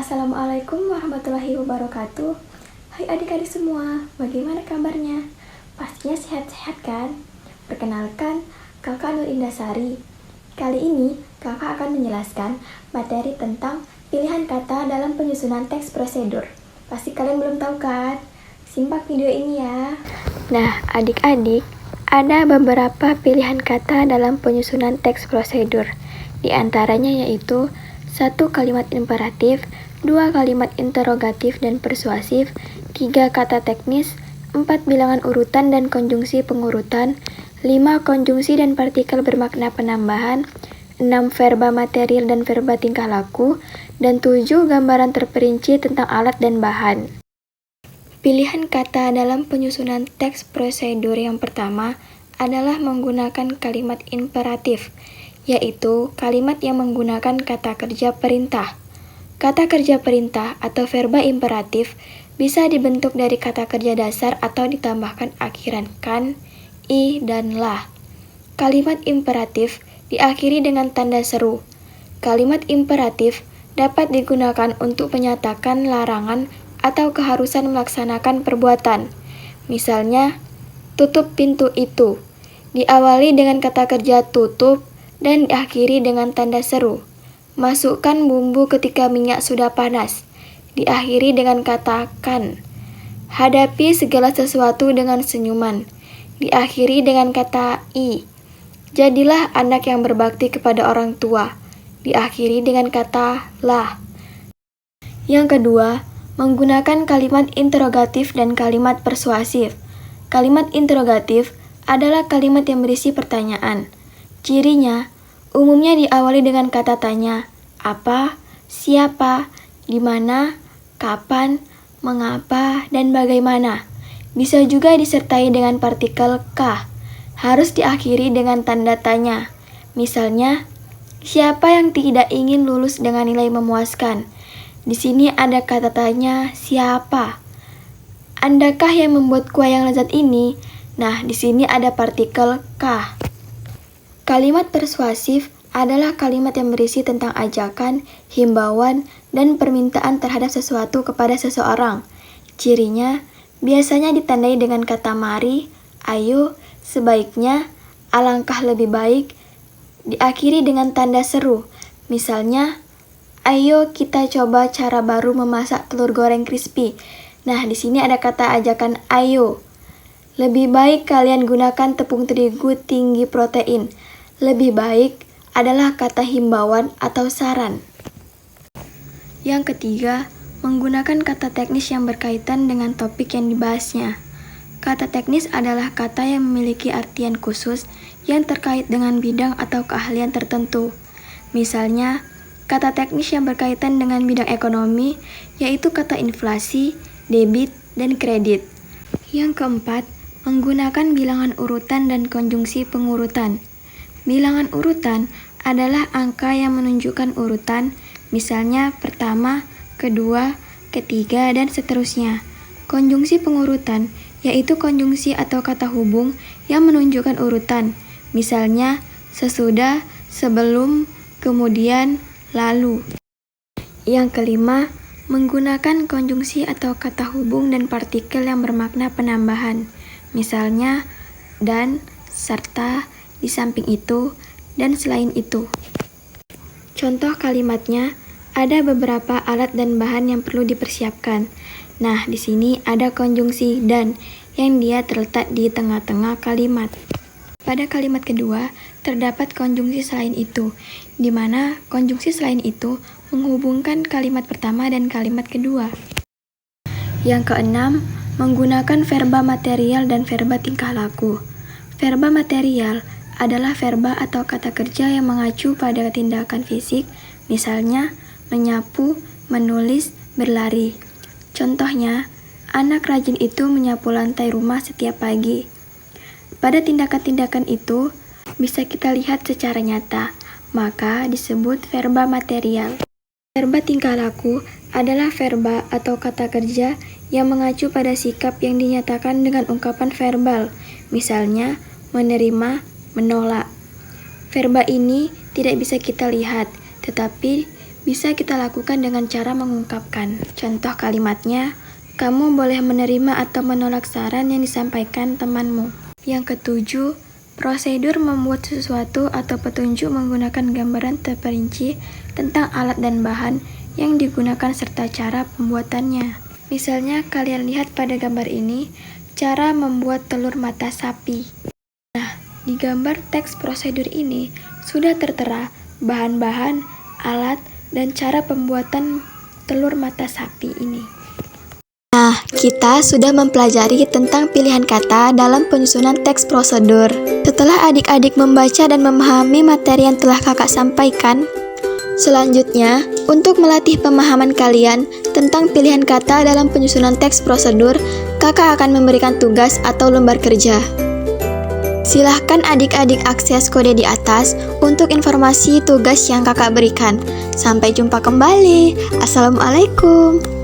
Assalamualaikum warahmatullahi wabarakatuh. Hai adik-adik semua, bagaimana kabarnya? Pastinya sehat-sehat kan? Perkenalkan, kakak Nur Indasari. Kali ini kakak akan menjelaskan materi tentang pilihan kata dalam penyusunan teks prosedur. Pasti kalian belum tahu kan? Simak video ini ya. Nah, adik-adik, ada beberapa pilihan kata dalam penyusunan teks prosedur. Di antaranya yaitu 1 kalimat imperatif, 2 kalimat interrogatif dan persuasif, 3 kata teknis, 4 bilangan urutan dan konjungsi pengurutan, 5 konjungsi dan partikel bermakna penambahan, 6 verba material dan verba tingkah laku, dan 7 gambaran terperinci tentang alat dan bahan. Pilihan kata dalam penyusunan teks prosedur yang pertama adalah menggunakan kalimat imperatif, yaitu kalimat yang menggunakan kata kerja perintah. Kata kerja perintah atau verba imperatif bisa dibentuk dari kata kerja dasar atau ditambahkan akhiran kan, i, dan la. Kalimat imperatif diakhiri dengan tanda seru. Kalimat imperatif dapat digunakan untuk menyatakan larangan atau keharusan melaksanakan perbuatan. Misalnya, tutup pintu itu. Diawali dengan kata kerja tutup dan diakhiri dengan tanda seru. Masukkan bumbu ketika minyak sudah panas. Diakhiri dengan kata kan. Hadapi segala sesuatu dengan senyuman. Diakhiri dengan kata i. Jadilah anak yang berbakti kepada orang tua. Diakhiri dengan kata lah. Yang kedua, menggunakan kalimat interrogatif dan kalimat persuasif. Kalimat interrogatif adalah kalimat yang berisi pertanyaan. Cirinya, umumnya diawali dengan kata tanya, apa, siapa, di mana, kapan, mengapa, dan bagaimana. Bisa juga disertai dengan partikel ka. Harus diakhiri dengan tanda tanya. Misalnya, siapa yang tidak ingin lulus dengan nilai memuaskan? Di sini ada kata tanya, siapa? Andakah yang membuat kue yang lezat ini? Nah, di sini ada partikel ka. Kalimat persuasif adalah kalimat yang berisi tentang ajakan, himbauan, dan permintaan terhadap sesuatu kepada seseorang. Cirinya biasanya ditandai dengan kata mari, ayo, sebaiknya, alangkah lebih baik, diakhiri dengan tanda seru. Misalnya, ayo kita coba cara baru memasak telur goreng crispy. Nah, di sini ada kata ajakan ayo. Lebih baik kalian gunakan tepung terigu tinggi protein. Lebih baik adalah kata himbauan atau saran. Yang ketiga, menggunakan kata teknis yang berkaitan dengan topik yang dibahasnya. Kata teknis adalah kata yang memiliki artian khusus yang terkait dengan bidang atau keahlian tertentu. Misalnya, kata teknis yang berkaitan dengan bidang ekonomi yaitu kata inflasi, debit, dan kredit. Yang keempat, menggunakan bilangan urutan dan konjungsi pengurutan. Bilangan urutan adalah angka yang menunjukkan urutan, misalnya pertama, kedua, ketiga, dan seterusnya. Konjungsi pengurutan yaitu konjungsi atau kata hubung yang menunjukkan urutan, misalnya sesudah, sebelum, kemudian, lalu. Yang kelima, menggunakan konjungsi atau kata hubung dan partikel yang bermakna penambahan, misalnya dan, serta, di samping itu, dan selain itu. Contoh kalimatnya, ada beberapa alat dan bahan yang perlu dipersiapkan. Nah, di sini ada konjungsi dan yang dia terletak di tengah-tengah kalimat. Pada kalimat kedua, terdapat konjungsi selain itu, di mana konjungsi selain itu menghubungkan kalimat pertama dan kalimat kedua. Yang keenam, menggunakan verba material dan verba tingkah laku. Verba material adalah verba atau kata kerja yang mengacu pada tindakan fisik, misalnya menyapu, menulis, berlari. Contohnya, anak rajin itu menyapu lantai rumah setiap pagi. Pada tindakan-tindakan itu bisa kita lihat secara nyata, maka disebut verba material. Verba tingkah laku adalah verba atau kata kerja yang mengacu pada sikap yang dinyatakan dengan ungkapan verbal, misalnya menerima, menolak. Verba ini tidak bisa kita lihat, tetapi bisa kita lakukan dengan cara mengungkapkan. Contoh kalimatnya, kamu boleh menerima atau menolak saran yang disampaikan temanmu. Yang ketujuh, prosedur membuat sesuatu atau petunjuk menggunakan gambaran terperinci tentang alat dan bahan yang digunakan serta cara pembuatannya. Misalnya, kalian lihat pada gambar ini, cara membuat telur mata sapi. Nah, di gambar teks prosedur ini sudah tertera bahan-bahan, alat, dan cara pembuatan telur mata sapi ini. Nah, kita sudah mempelajari tentang pilihan kata dalam penyusunan teks prosedur. Setelah adik-adik membaca dan memahami materi yang telah kakak sampaikan, selanjutnya, untuk melatih pemahaman kalian tentang pilihan kata dalam penyusunan teks prosedur, kakak akan memberikan tugas atau lembar kerja. Silahkan adik-adik akses kode di atas untuk informasi tugas yang kakak berikan. Sampai jumpa kembali. Assalamualaikum.